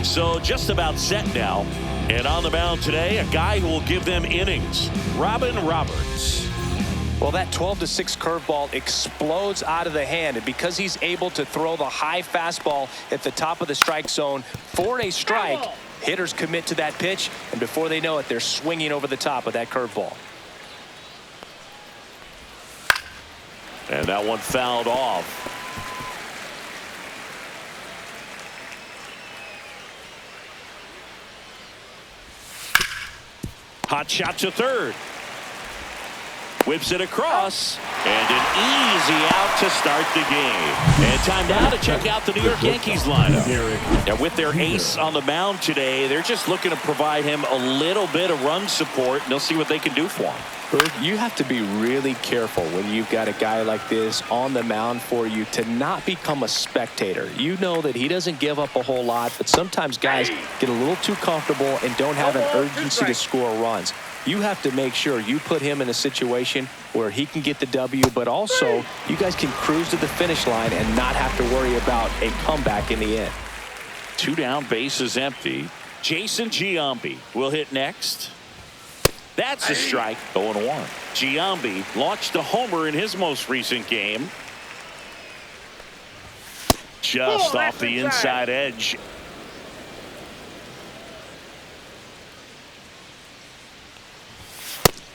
So just about set now. And on the mound today, a guy who will give them innings, Robin Roberts. Well, that 12-6 curveball explodes out of the hand, and because he's able to throw the high fastball at the top of the strike zone for a strike, hitters commit to that pitch, and before they know it, they're swinging over the top of that curveball. And that one fouled off. Hot shot to third. Whips it across, and an easy out to start the game. And time now to check out the New York Yankees lineup. And with their ace on the mound today, they're just looking to provide him a little bit of run support, and they'll see what they can do for him. You have to be really careful when you've got a guy like this on the mound for you to not become a spectator. You know that he doesn't give up a whole lot, but sometimes guys get a little too comfortable and don't have an urgency to score runs. You have to make sure you put him in a situation where he can get the W, but also you guys can cruise to the finish line and not have to worry about a comeback in the end. 2 down, bases empty. Jason Giambi will hit next. That's a strike. 0-1. Giambi launched a homer in his most recent game. Just off the inside edge.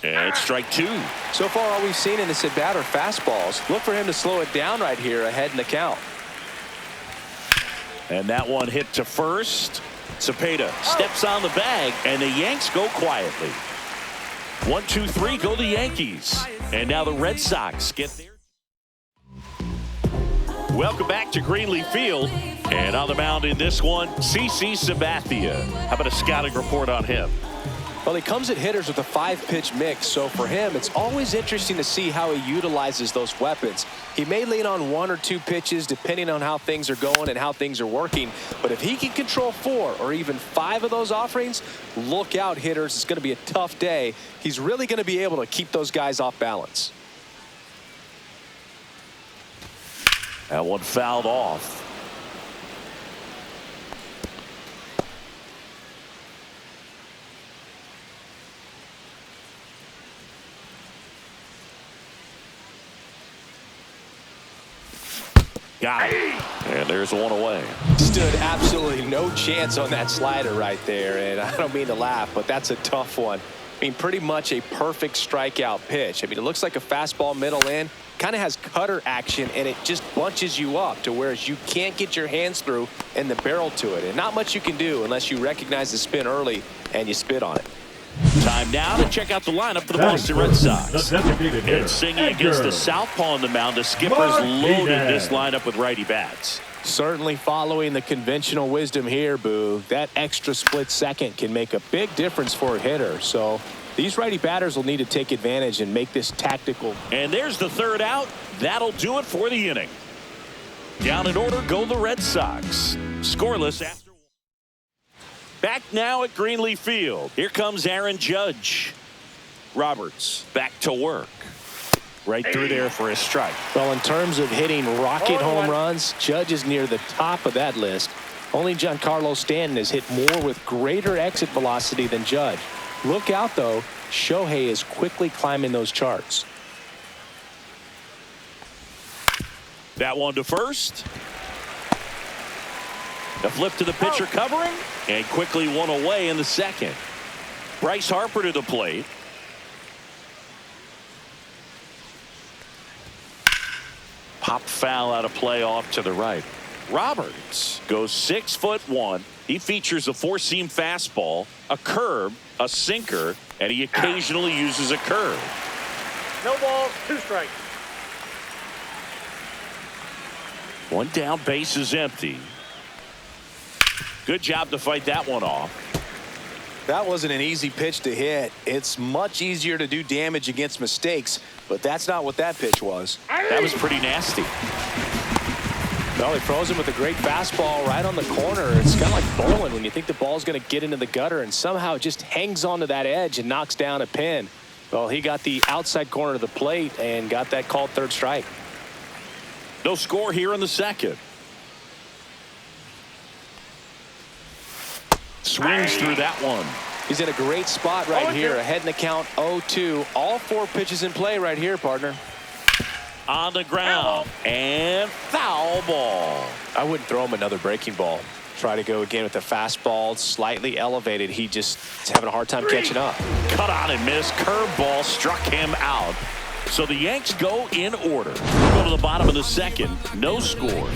And strike 2. So far, all we've seen in this at-bat are fastballs. Look for him to slow it down right here ahead in the count. And that one hit to first. Cepeda steps on the bag, and the Yanks go quietly. 1, 2, 3 go the Yankees. And now the Red Sox get there. Welcome back to Greenleaf Field. And on the mound in this one, CC Sabathia. How about a scouting report on him? Well, he comes at hitters with a 5-pitch mix, so for him, it's always interesting to see how he utilizes those weapons. He may lean on 1 or 2 pitches depending on how things are going and how things are working, but if he can control 4 or even 5 of those offerings, look out, hitters. It's going to be a tough day. He's really going to be able to keep those guys off balance. That one fouled off. Got it. And there's one away. Stood absolutely no chance on that slider right there. And I don't mean to laugh, but that's a tough one. I mean, pretty much a perfect strikeout pitch. I mean, it looks like a fastball middle in. Kind of has cutter action, and it just bunches you up to whereas you can't get your hands through and the barrel to it. And not much you can do unless you recognize the spin early and you spit on it. Time now to check out the lineup for the Boston Red Sox. And singing against the southpaw on the mound, the skipper's loaded this lineup with righty bats. Certainly following the conventional wisdom here, Boo. That extra split second can make a big difference for a hitter. So these righty batters will need to take advantage and make this tactical. And there's the third out. That'll do it for the inning. Down in order go the Red Sox. Scoreless after. Back now at Greenleaf Field. Here comes Aaron Judge. Roberts back to work. Right through there for a strike. Well, in terms of hitting rocket home runs, Judge is near the top of that list. Only Giancarlo Stanton has hit more with greater exit velocity than Judge. Look out, though. Shohei is quickly climbing those charts. That one to first. The flip to the pitcher covering, and quickly one away in the second. Bryce Harper to the plate. Pop foul out of play off to the right. Roberts goes 6'1". He features a 4-seam fastball, a curve, a sinker, and he occasionally uses a curve. No balls, 2 strikes. 1 down, base is empty. Good job to fight that one off. That wasn't an easy pitch to hit. It's much easier to do damage against mistakes, but that's not what that pitch was. That was pretty nasty. Well, he throws him with a great fastball right on the corner. It's kind of like bowling when you think the ball's going to get into the gutter, and somehow it just hangs onto that edge and knocks down a pin. Well, he got the outside corner of the plate and got that called third strike. No score here in the second. Swings through that one. He's in a great spot right here. Ahead in the count 0-2. All 4 pitches in play right here, partner. On the ground. And foul ball. I wouldn't throw him another breaking ball. Try to go again with the fastball, slightly elevated. He just is having a hard time catching up. Cut on and miss. Curveball struck him out. So the Yanks go in order. We'll go to the bottom of the second. No score.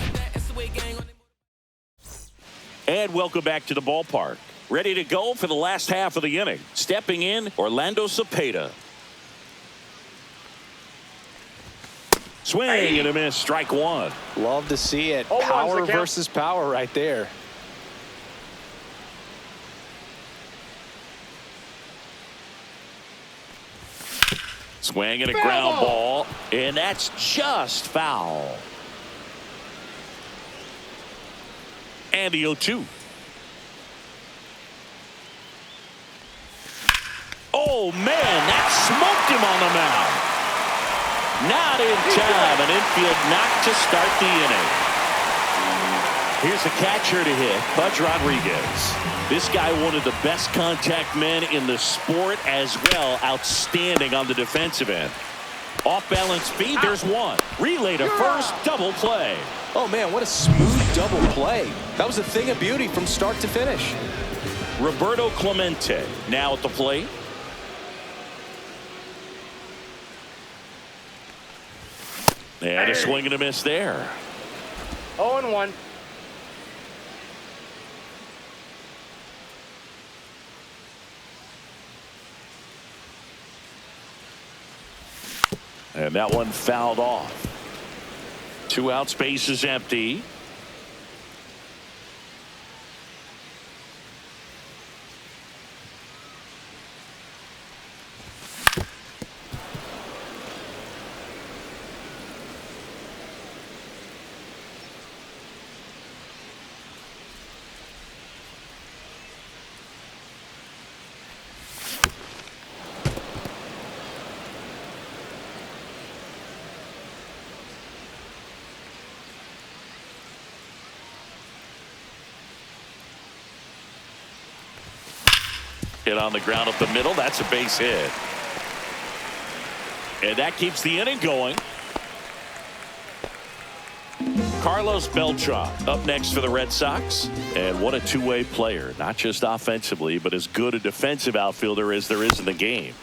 And welcome back to the ballpark. Ready to go for the last half of the inning. Stepping in, Orlando Cepeda. Swing and a miss. Strike one. Love to see it. Power versus power right there. Swing and a ground ball. And that's just foul. And the 0-2. Oh, man, that smoked him on the mound. Not in time. An infield knock to start the inning. Here's the catcher to hit, Pudge Rodriguez. This guy, one of the best contact men in the sport as well. Outstanding on the defensive end. Off-balance speed, there's one. Relay to first, double play. Oh, man, what a smooth double play. That was a thing of beauty from start to finish. Roberto Clemente now at the plate. And a swing and a miss there. 0-1. And that one fouled off. 2 out, space is empty. Hit on the ground up the middle. That's a base hit. And that keeps the inning going. Carlos Beltran up next for the Red Sox. And what a two-way player. Not just offensively, but as good a defensive outfielder as there is in the game.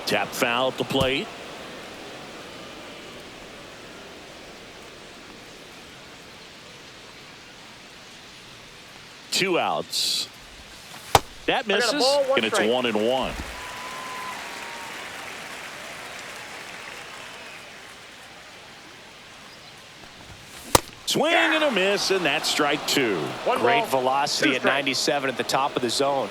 Tap foul at the plate. Two outs. That misses, and it's 1-1. Swing and a miss, and that's strike two. Great velocity at 97 at the top of the zone.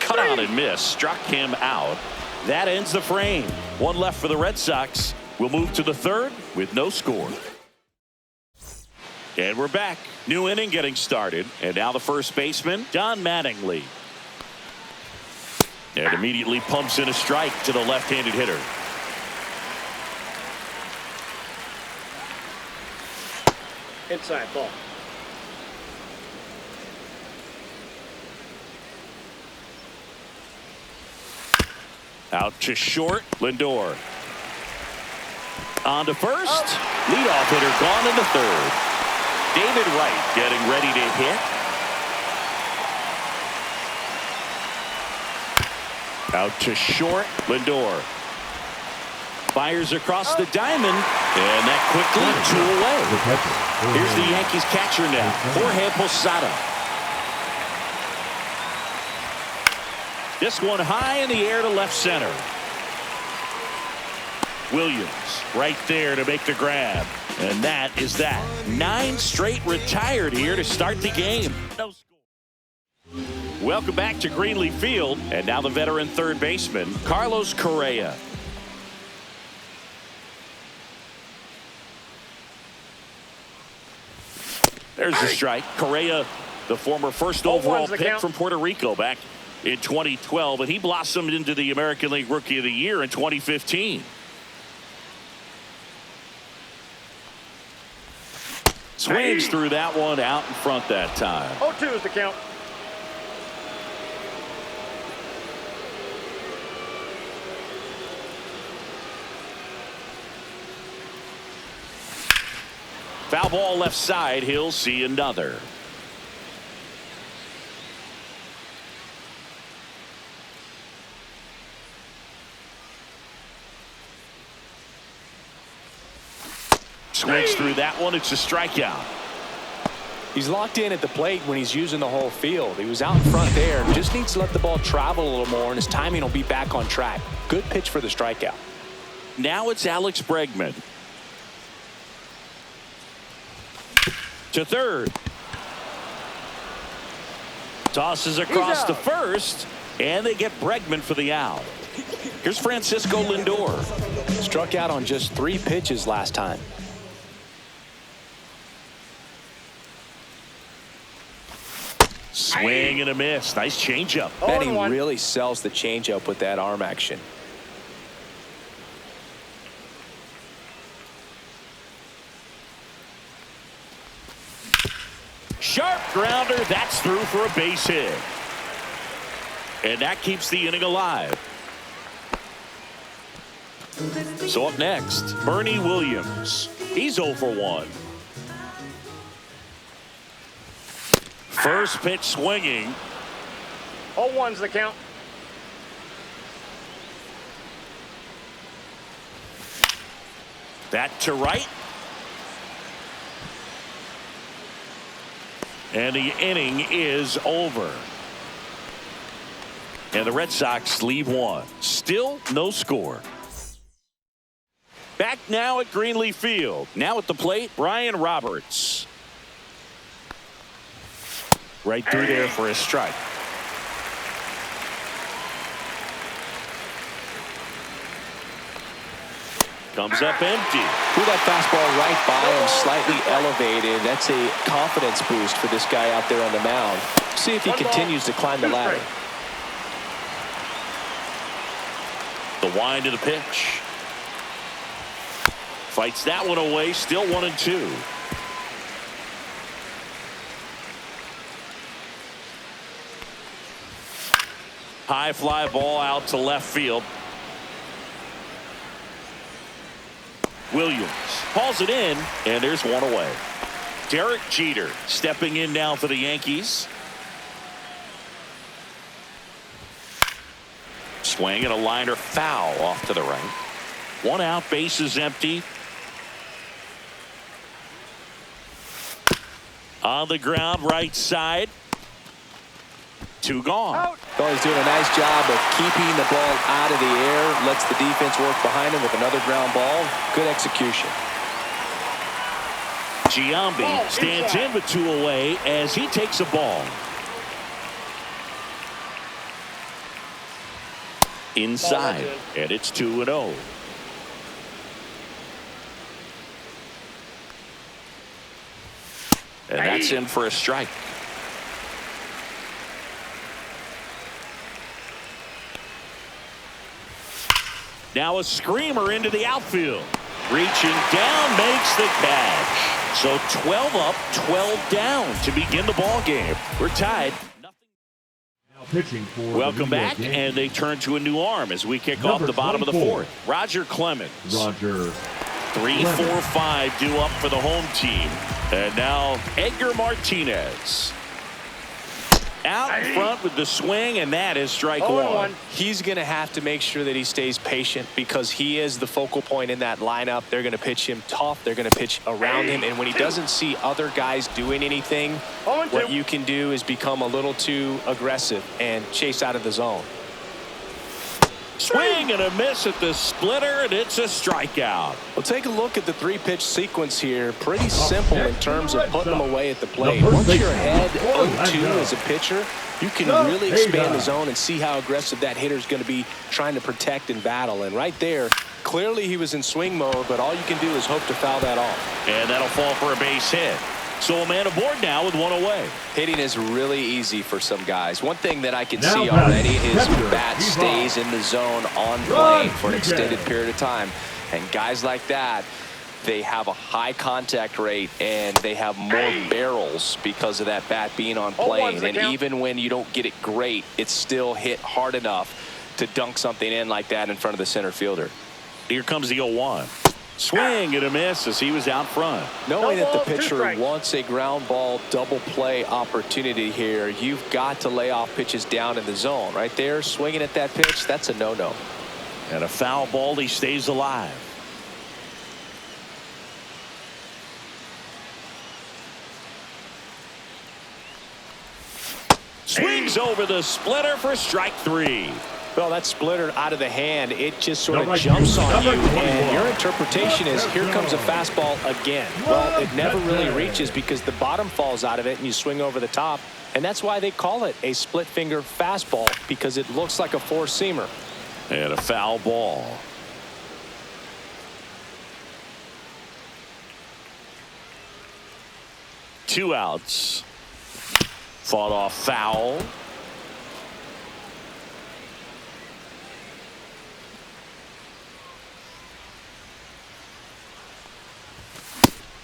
Cut on and miss, struck him out. That ends the frame. One left for the Red Sox. We'll move to the third with no score. And we're back. New inning getting started. And now the first baseman, Don Mattingly. And immediately pumps in a strike to the left-handed hitter. Inside ball. Out to short, Lindor. On to first. Leadoff hitter gone in the third. David Wright getting ready to hit. Out to short, Lindor. Fires across the diamond, and that quickly 2 away. Here's the Yankees catcher now, Jorge Posada. This one high in the air to left center. Williams right there to make the grab. And that is that. 9 straight retired here to start the game. No score. Welcome back to Greenleaf Field. And now the veteran third baseman, Carlos Correa. There's the strike. Correa, the former first overall pick from Puerto Rico back in 2012. And he blossomed into the American League Rookie of the Year in 2015. Swings through that one out in front that time. 0-2 is the count. Foul ball left side. He'll see another. Swings through that one. It's a strikeout. He's locked in at the plate when he's using the whole field. He was out in front there. Just needs to let the ball travel a little more, and his timing will be back on track. Good pitch for the strikeout. Now it's Alex Bregman. To third. Tosses across to first, and they get Bregman for the out. Here's Francisco Lindor. Struck out on just 3 pitches last time. Swing and a miss. Nice changeup. And he really sells the changeup with that arm action. Sharp grounder. That's through for a base hit. And that keeps the inning alive. So up next, Bernie Williams. He's 0 for 1. First pitch swinging. 0-1's the count. That to right. And the inning is over. And the Red Sox leave one. Still no score. Back now at Greenleaf Field. Now at the plate, Brian Roberts. Right through there for a strike. Comes up empty. Threw that fastball right by him, slightly elevated. That's a confidence boost for this guy out there on the mound. See if he continues to climb the ladder. The wind of the pitch. Fights that one away. Still 1-2. High fly ball out to left field. Williams hauls it in, and there's one away. Derek Jeter stepping in now for the Yankees. Swing and a liner foul off to the right. One out, base is empty. On the ground, right side. 2 gone. Oh, he's doing a nice job of keeping the ball out of the air. Lets the defense work behind him with another ground ball. Good execution. Giambi stands in with 2 away as he takes a ball. Inside, and it's 2-0. And that's in for a strike. Now a screamer into the outfield. Reaching down, makes the catch. So 12 up, 12 down to begin the ball game. We're tied. Welcome back, and they turn to a new arm as we kick off the bottom of the 4th. Roger Clemens. 3-4-5 due up for the home team. And now Edgar Martinez. Out in front with the swing, and that is strike 1. He's going to have to make sure that he stays patient because he is the focal point in that lineup. They're going to pitch him tough. They're going to pitch around him. And when he doesn't see other guys doing anything, what you can do is become a little too aggressive and chase out of the zone. Swing and a miss at the splitter, and it's a strikeout. Well, take a look at the 3-pitch sequence here. Pretty simple in terms of putting them away at the plate. Once you're ahead 0-2 as a pitcher, you can really expand the zone and see how aggressive that hitter is going to be trying to protect and battle. And right there, clearly he was in swing mode, but all you can do is hope to foul that off. And that'll fall for a base hit. So a man aboard now with 1 away. Hitting is really easy for some guys. One thing that I can see already is bat stays in the zone on plane for an extended period of time. And guys like that, they have a high contact rate and they have more barrels because of that bat being on plane. And even when you don't get it great, it's still hit hard enough to dunk something in like that in front of the center fielder. Here comes the 0-1. Swing and a miss as he was out front. Knowing that the pitcher wants a ground ball double play opportunity here, you've got to lay off pitches down in the zone. Right there, swinging at that pitch, that's a no-no. And a foul ball, he stays alive. Swings over the splitter for strike 3. Well, that splitter out of the hand, it just sort of jumps on you, and your interpretation is here comes a fastball again. Well, it never really reaches because the bottom falls out of it and you swing over the top, and that's why they call it a split finger fastball, because it looks like a four-seamer. And a foul ball. Two outs. Fought off foul.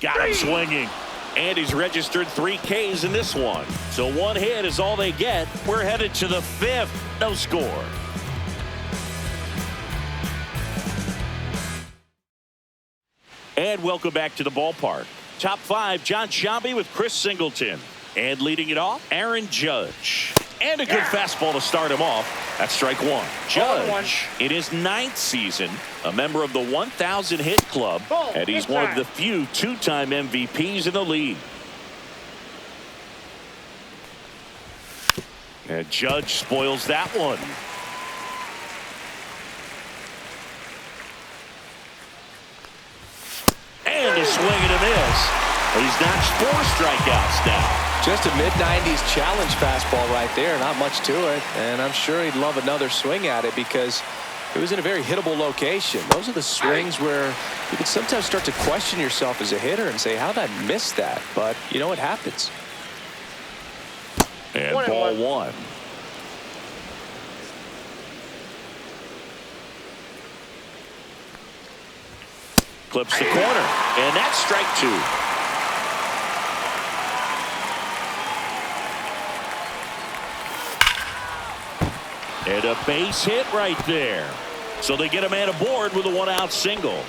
Got him swinging. And he's registered 3 Ks in this one. So 1 hit is all they get. We're headed to the 5th. No score. And welcome back to the ballpark. Top 5, John Sciambi with Chris Singleton. And leading it off, Aaron Judge. And a good fastball to start him off. That's strike 1. Judge, in his 9th season, a member of the 1,000 hit club, and he's one of the few 2-time MVPs in the league. And Judge spoils that one. And a swing and a miss. He's notched 4 strikeouts now. Just a mid-90s challenge fastball right there. Not much to it. And I'm sure he'd love another swing at it because it was in a very hittable location. Those are the swings where you can sometimes start to question yourself as a hitter and say, how did I miss that? But, you know, it happens. And ball 1. Clips the corner. And that's strike 2. And a base hit right there. So they get a man aboard with a 1-out single.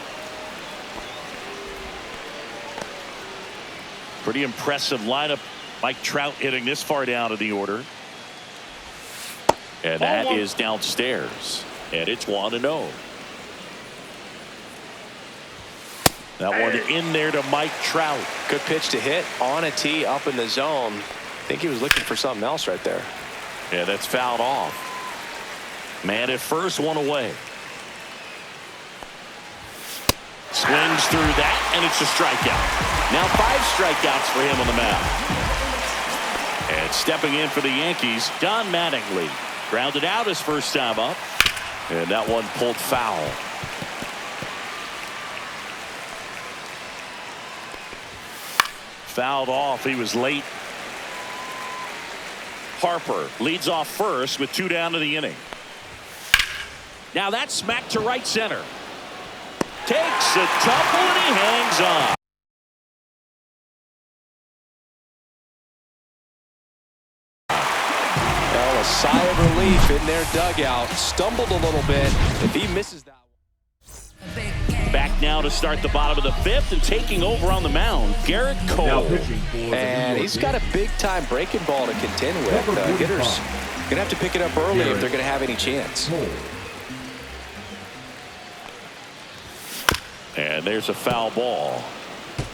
Pretty impressive lineup. Mike Trout hitting this far down in the order. And that is downstairs. And it's 1-0. That one in there to Mike Trout. Good pitch to hit on a tee up in the zone. I think he was looking for something else right there. Yeah, that's fouled off. Man at first, 1 away. Swings through that, and it's a strikeout. Now 5 strikeouts for him on the mound. And stepping in for the Yankees, Don Mattingly. Grounded out his first time up. And that one pulled foul. Fouled off. He was late. Harper leads off first with 2 down to the inning. Now that's smacked to right center. Takes a tumble and he hangs on. Well, a sigh of relief in their dugout. Stumbled a little bit. If he misses that one. Back now to start the bottom of the 5th and taking over on the mound, Garrett Cole. And he's got a big-time breaking ball to contend with. Hitters going to have to pick it up early if they're going to have any chance. And there's a foul ball.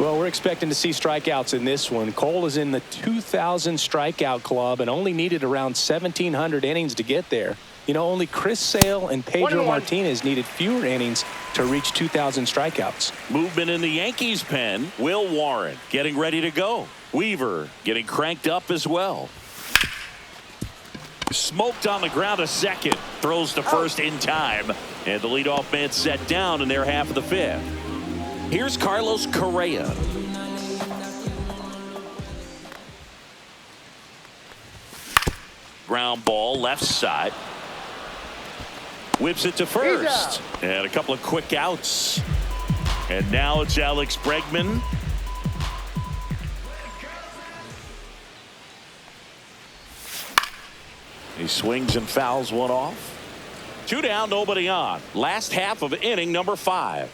Well, we're expecting to see strikeouts in this one. Cole is in the 2,000 strikeout club and only needed around 1,700 innings to get there. You know, only Chris Sale and Pedro Martinez needed fewer innings to reach 2,000 strikeouts. Movement in the Yankees pen. Will Warren getting ready to go. Weaver getting cranked up as well. Smoked on the ground to second. Throws to first in time. And the leadoff man set down in their half of the 5th. Here's Carlos Correa. Ground ball left side. Whips it to first. And a couple of quick outs. And now it's Alex Bregman. He swings and fouls one off. 2 down, nobody on. Last half of inning number 5.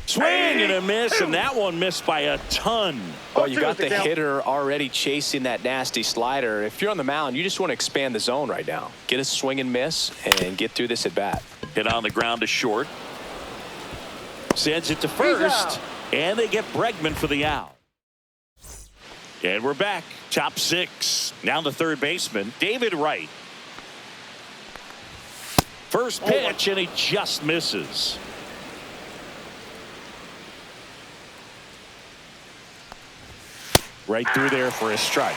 Swing and a miss, and that one missed by a ton. Well, you got the hitter already chasing that nasty slider. If you're on the mound, you just want to expand the zone right now. Get a swing and miss and get through this at bat. Hit on the ground to short. Sends it to first, and they get Bregman for the out. And we're back. Top 6. Now the third baseman, David Wright. First pitch, and he just misses. Right through there for a strike.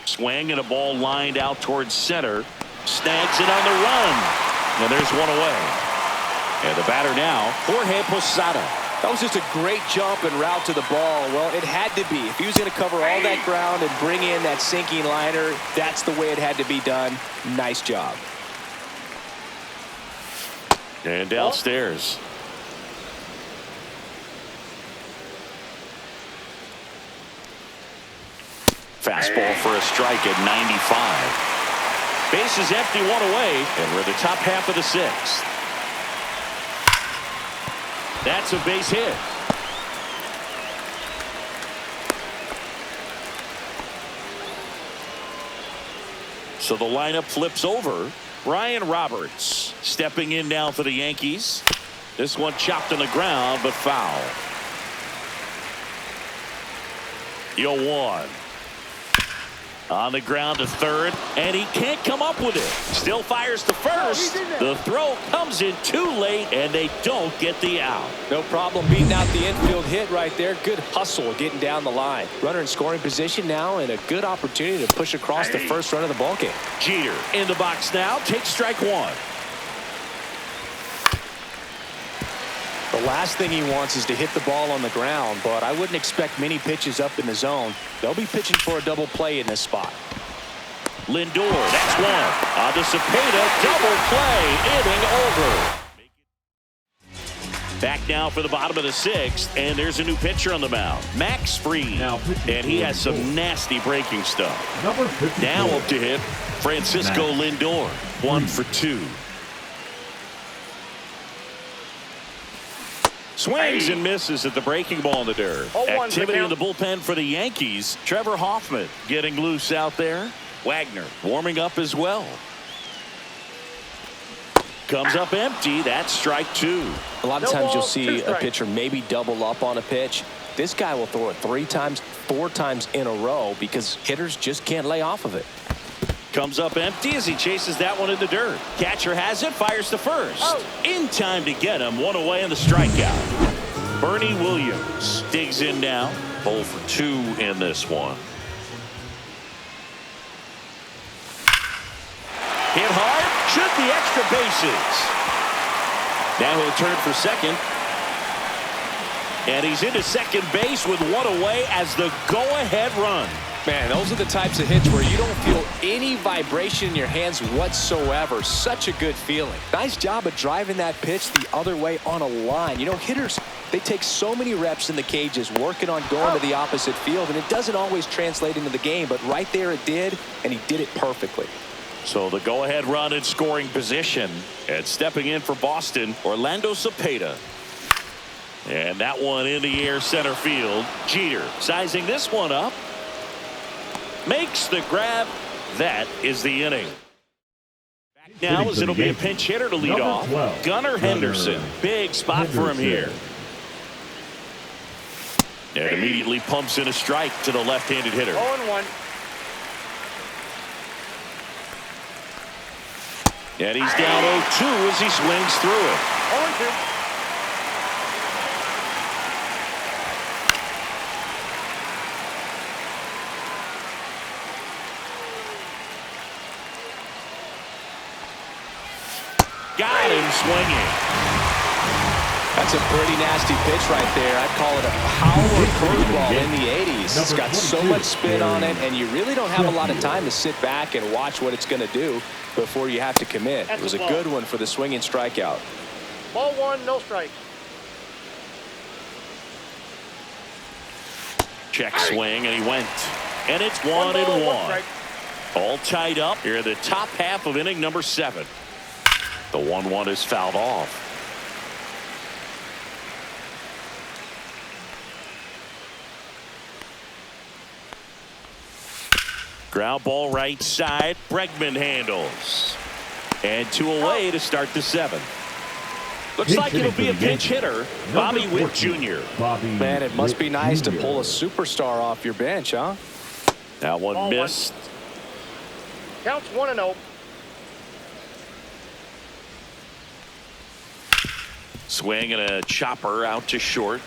Swing and a ball lined out towards center. Snags it on the run. And there's one away. And the batter now, Jorge Posada. That was just a great jump and route to the ball. Well, it had to be. If he was going to cover all that ground and bring in that sinking liner, that's the way it had to be done. Nice job. And downstairs. Fastball for a strike at 95. Bases empty, one away, and we're the top half of the 6th. That's a base hit. So the lineup flips over. Ryan Roberts stepping in now for the Yankees. This one chopped on the ground, but foul. 0-1. On the ground to third, and he can't come up with it. Still fires to first. The throw comes in too late, and they don't get the out. No problem beating out the infield hit right there. Good hustle getting down the line. Runner in scoring position now, and a good opportunity to push across the first run of the ballgame. Jeter in the box now. Takes strike 1. The last thing he wants is to hit the ball on the ground, but I wouldn't expect many pitches up in the zone. They'll be pitching for a double play in this spot. Lindor, that's one. On to Cepeda, double play, inning over. Back now for the bottom of the 6th, and there's a new pitcher on the mound, Max Fried. And he has some nasty breaking stuff. Now up to hit Francisco Lindor, 1 for 2. Swings and misses at the breaking ball in the dirt. Activity in the bullpen for the Yankees. Trevor Hoffman getting loose out there. Wagner warming up as well. Comes up empty. That's strike 2. A lot of times you'll see a pitcher maybe double up on a pitch. This guy will throw it 3 times, 4 times in a row because hitters just can't lay off of it. Comes up empty as he chases that one in the dirt. Catcher has it, fires to first. In time to get him, 1 away in the strikeout. Bernie Williams digs in now. 0 for 2 in this one. Hit hard, should be extra bases. Now he'll turn for second. And he's into second base with 1 away as the go-ahead run. Man, those are the types of hits where you don't feel any vibration in your hands whatsoever. Such a good feeling. Nice job of driving that pitch the other way on a line. You know, hitters, they take so many reps in the cages working on going to the opposite field, and it doesn't always translate into the game, but right there it did, and he did it perfectly. So the go-ahead run in scoring position. And stepping in for Boston, Orlando Cepeda. And that one in the air center field. Jeter sizing this one up. Makes the grab. That is the inning. Back now as it'll be a pinch hitter to lead off. Gunnar Henderson. Big spot for him here. And immediately pumps in a strike to the left-handed hitter. 0-1. And he's down 0-2 as he swings through it. 0-2. Got him swinging. That's a pretty nasty pitch right there. I'd call it a power curveball in the 80s. It's got so much spin on it, and you really don't have a lot of time to sit back and watch what it's going to do before you have to commit. It was a good one for the swinging strikeout. Ball one, no strike. Check swing, and he went. And it's 1-1. All tied up here in the top half of inning number 7. The 1-1 is fouled off. Ground ball right side. Bregman handles. And 2 away to start the 7th. Looks like it'll be a pinch hitter. Bobby Witt Jr. Man, it must be nice to pull a superstar off your bench, huh? That one missed. Counts 1-0. Swing and a chopper out to short.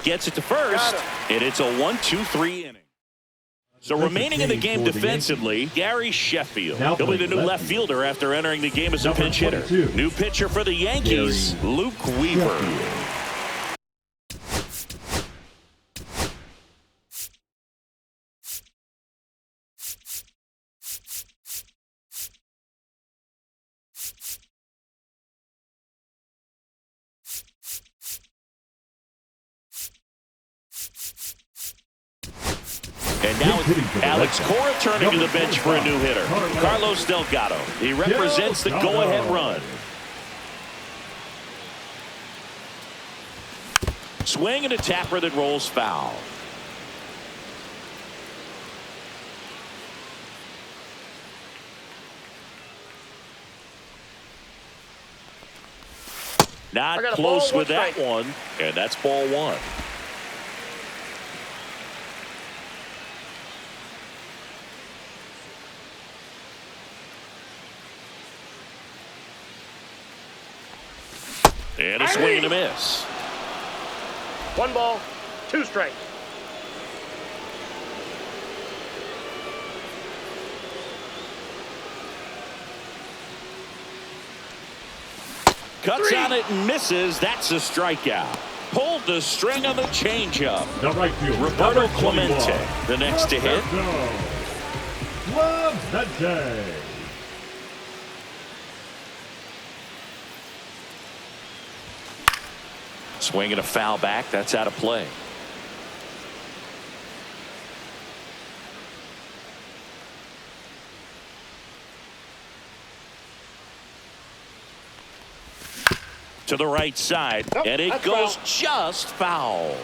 Gets it to first. And it's a 1-2-3 inning. So remaining in the game defensively, Gary Sheffield. He'll be the new left fielder after entering the game as a pinch hitter. New pitcher for the Yankees, Luke Weaver. And now Alex Cora turning to the bench for a new hitter, Carlos Delgado. He represents the go-ahead run. Swing and a tapper that rolls foul. Not close with that one, and that's ball 1. And a swing and a miss. 1 ball, 2 strikes. Cuts on it and misses. That's a strikeout. Pulled the string on the changeup. Roberto Clemente, the next to hit. Clemente. Swing and a foul back. That's out of play. To the right side, and it goes just foul.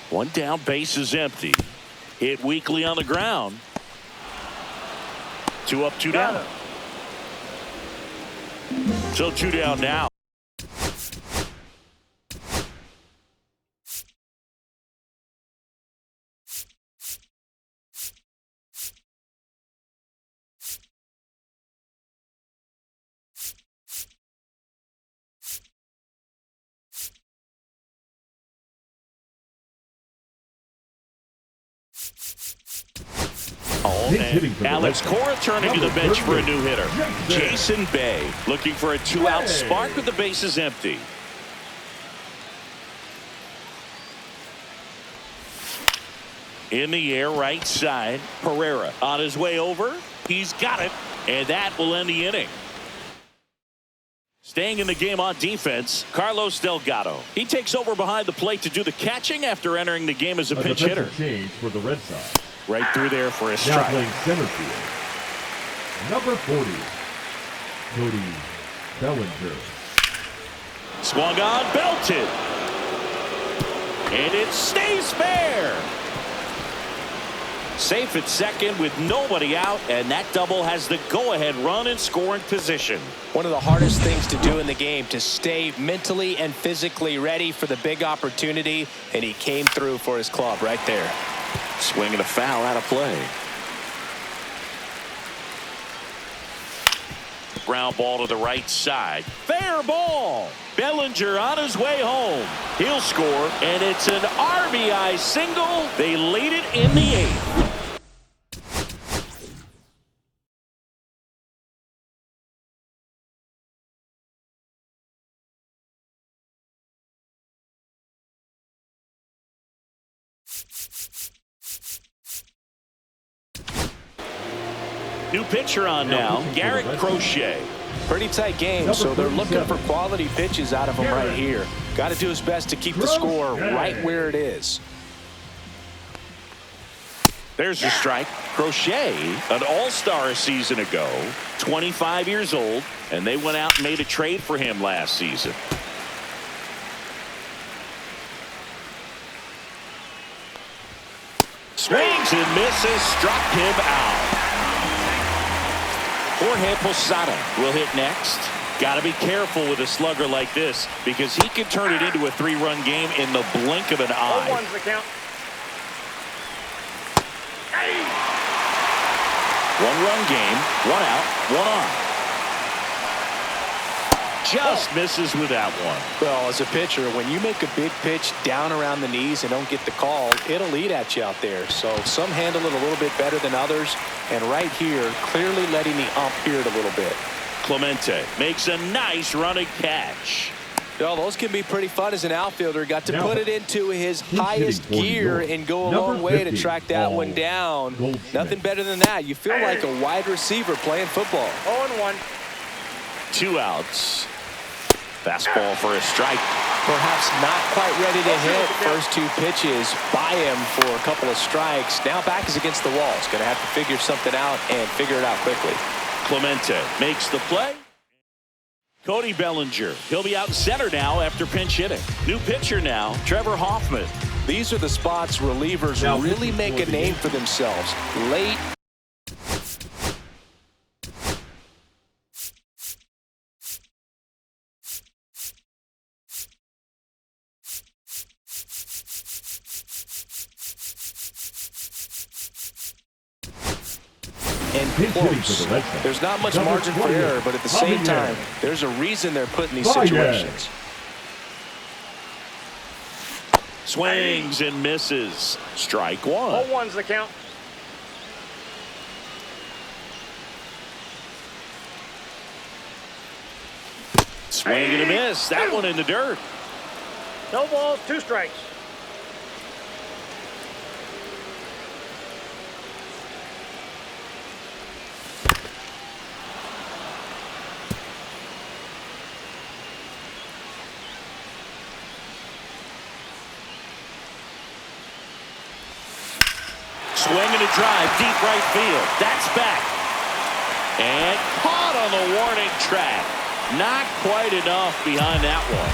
One down, base is empty. Hit weakly on the ground. 2 up, 2 down. So 2 down now. Alex Cora turning to the bench for a new hitter. Jason Bay looking for a 2-out spark with the bases empty. In the air, right side. Pereira on his way over. He's got it, and that will end the inning. Staying in the game on defense, Carlos Delgado. He takes over behind the plate to do the catching after entering the game as a pinch hitter. Change for the Red Sox. Right through there for a Now strike. playing center field, number 40, Cody Bellinger. Swung on, belted. And it stays fair. Safe at second with nobody out, and that double has the go-ahead run in scoring position. One of the hardest things to do in the game, to stay mentally and physically ready for the big opportunity, and he came through for his club right there. Swing and a foul out of play. Ground ball to the right side. Fair ball. Bellinger on his way home. He'll score, and it's an RBI single. They lead it in the 8th. New pitcher on now, Garrett Crochet. Pretty tight game, so they're looking for quality pitches out of him right here. Got to do his best to keep the score right where it is. There's a strike. Crochet, an all-star a season ago, 25 years old, and they went out and made a trade for him last season. Swings and misses, struck him out. Jorge Posada will hit next. Got to be careful with a slugger like this because he can turn it into a 3-run game in the blink of an eye. 0-1's the count. 1-run game, 1 out, 1 on. Just misses with that one. Well, as a pitcher, when you make a big pitch down around the knees and don't get the call, it'll eat at you out there. So some handle it a little bit better than others. And right here, clearly letting the ump hear it a little bit. Clemente makes a nice running catch. Well, those can be pretty fun as an outfielder. Got to put it into his highest gear and go a long way to track that one down. Nothing better than that. You feel like a wide receiver playing football. 0-1. 2 outs. Fastball for a strike. Perhaps not quite ready to hit. First 2 pitches by him for a couple of strikes. Now back is against the wall. He's going to have to figure something out and figure it out quickly. Clemente makes the play. Cody Bellinger. He'll be out in center now after pinch hitting. New pitcher now, Trevor Hoffman. These are the spots relievers really make a name for themselves. Late. And close. There's not much margin for error, but at the same time, there's a reason they're put in these situations. Swings and misses. Strike 1. 0-1's the count. Swing and a miss. That one in the dirt. No balls, 2 strikes. Swing and a drive, deep right field. That's back. And caught on the warning track. Not quite enough behind that one.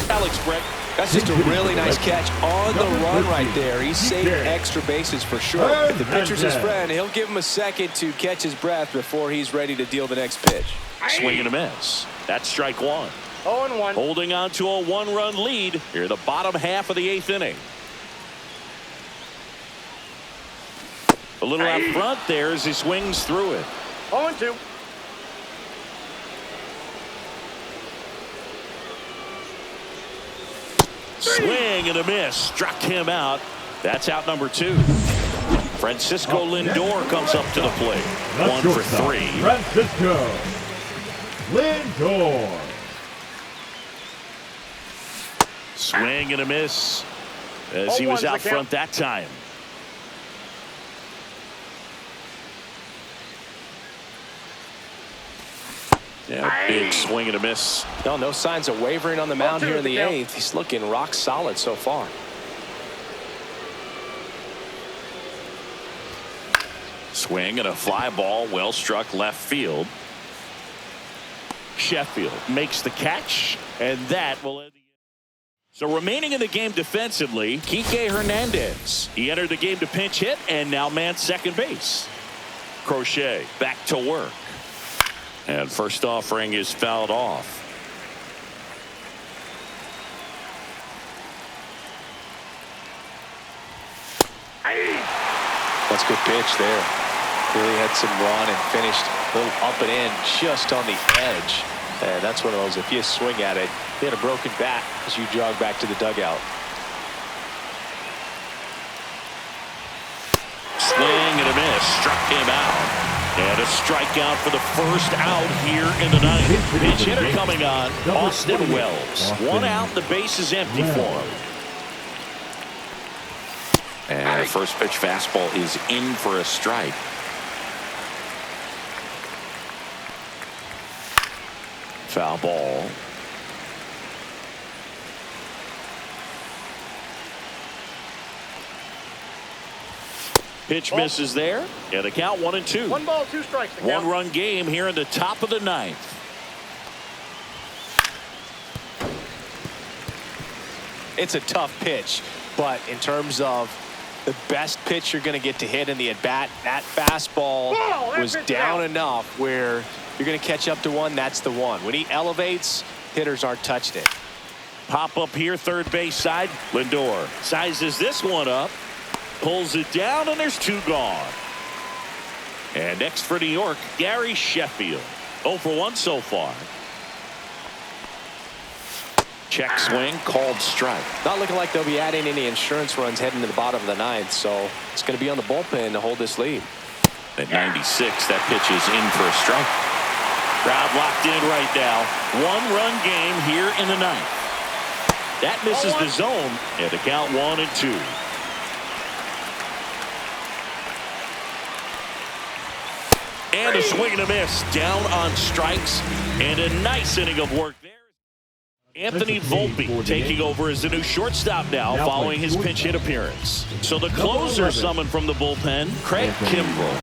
Alex Brett. That's just a really nice catch on the run right there. He's saved extra bases for sure. If the pitcher's his friend, he'll give him a second to catch his breath before he's ready to deal the next pitch. Swing and a miss. That's strike 1. 0-1. Holding on to a 1-run lead here in the bottom half of the 8th inning. A little out front there as he swings through it. 0-2. Swing and a miss. Struck him out. That's out number 2. Francisco Lindor comes up to the plate. 1 for 3. Francisco Lindor. Swing and a miss as he was out front that time. Yeah, big swing and a miss. No signs of wavering on the mound here in the 8th. He's looking rock solid so far. Swing and a fly ball, well struck left field. Sheffield makes the catch, and that will end the inning. So remaining in the game defensively, Kike Hernandez. He entered the game to pinch hit and now man second base. Crochet back to work. And first offering is fouled off. That's a good pitch there. Really had some run and finished a little up and in just on the edge. And that's one of those, if you swing at it, you had a broken bat as you jog back to the dugout. Swing and a miss. Struck him out. And a strikeout for the first out here in the ninth. Pinch hitter coming on, Austin Wells. One out, the base is empty for him. And the first pitch fastball is in for a strike. Foul ball. Pitch misses there. And the count 1-2. 1 ball, 2 strikes. One-run game here in the top of the ninth. It's a tough pitch, but in terms of the best pitch you're going to get to hit in the at-bat, that fastball was down enough where you're going to catch up to one. That's the one. When he elevates, hitters aren't touching it. Pop up here, third base side. Lindor sizes this one up. Pulls it down, and there's 2 gone. And next for New York, Gary Sheffield. 0 for 1 so far. Check swing, called strike. Not looking like they'll be adding any insurance runs heading to the bottom of the ninth, so it's going to be on the bullpen to hold this lead. At 96, that pitch is in for a strike. Crowd locked in right now. One-run game here in the ninth. That misses the zone, and the count 1-2. And a swing and a miss down on strikes, and a nice inning of work there. Anthony Volpe taking over as the new shortstop now following his pinch hit appearance. So the closer summoned from the bullpen, Craig Kimbrell.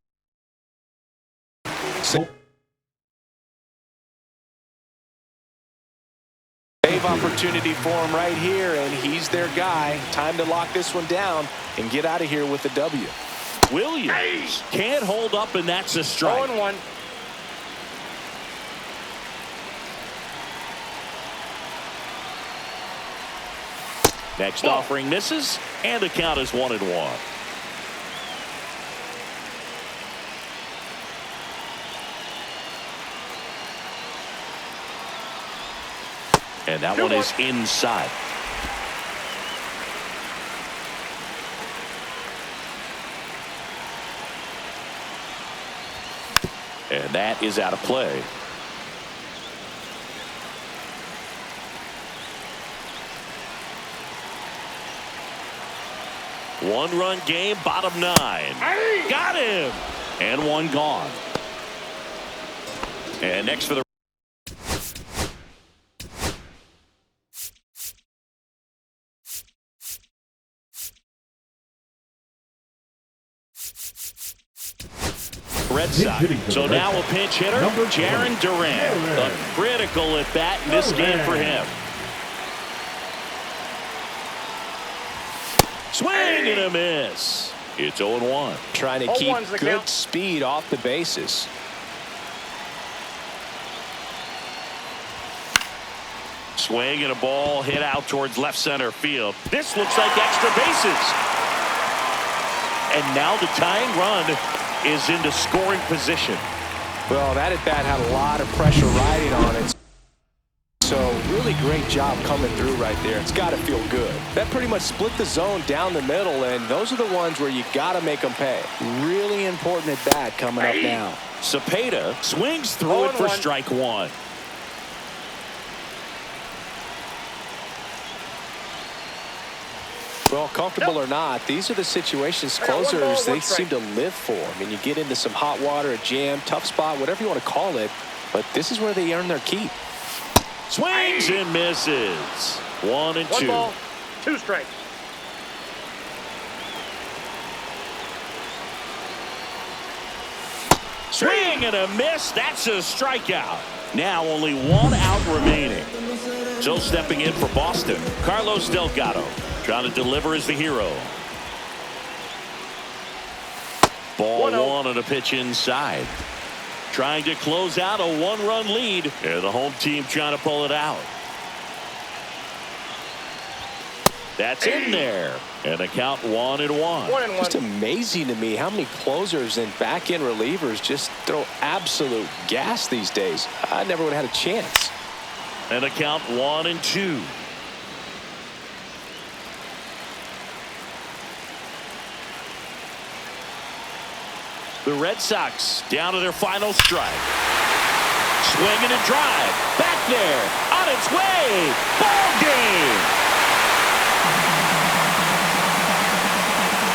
Save opportunity for him right here, and he's their guy. Time to lock this one down and get out of here with the W. Williams can't hold up, and that's a strike. 0-1. Next offering misses, and the count is 1-1. And that one is inside. And that is out of play. One-run game, bottom 9. Got him! And one gone. And next for the Red Sox. So now a pinch hitter, Jarren Duran. A critical at bat in this game for him. Swing and a miss. It's 0-1. Trying to keep good speed off the bases. Swing and a ball hit out towards left center field. This looks like extra bases. And now the tying run is into scoring position. Well, that at bat had a lot of pressure riding on it. So really great job coming through right there. It's got to feel good. That pretty much split the zone down the middle, and those are the ones where you got to make them pay. Really important at bat coming up now. Cepeda swings through it for strike 1. Well, comfortable or not, these are the situations closers they seem to live for. I mean, you get into some hot water, a jam, tough spot, whatever you want to call it, but this is where they earn their keep. Swings and misses. 1-2. 1 ball, 2 strikes. Swing and a miss. That's a strikeout. Now only 1 out remaining. So stepping in for Boston, Carlos Delgado. Trying to deliver as the hero. Ball 1 on a pitch inside. Trying to close out a 1-run lead. And the home team trying to pull it out. That's in there. And the count 1-1. Just amazing to me how many closers and back-end relievers just throw absolute gas these days. I never would have had a chance. And the count 1-2. The Red Sox down to their final strike. Swinging a drive. Back there. On its way. Ball game.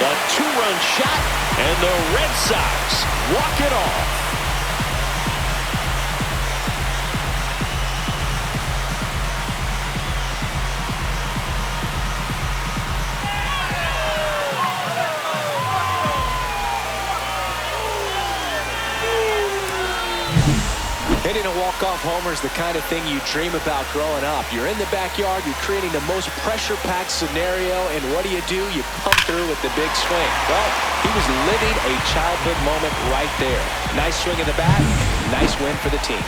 A two-run shot, and the Red Sox walk it off. Hitting a walk-off homer is the kind of thing you dream about growing up. You're in the backyard, you're creating the most pressure-packed scenario, and what do? You come through with the big swing. Well, he was living a childhood moment right there. Nice swing in the bat, nice win for the team.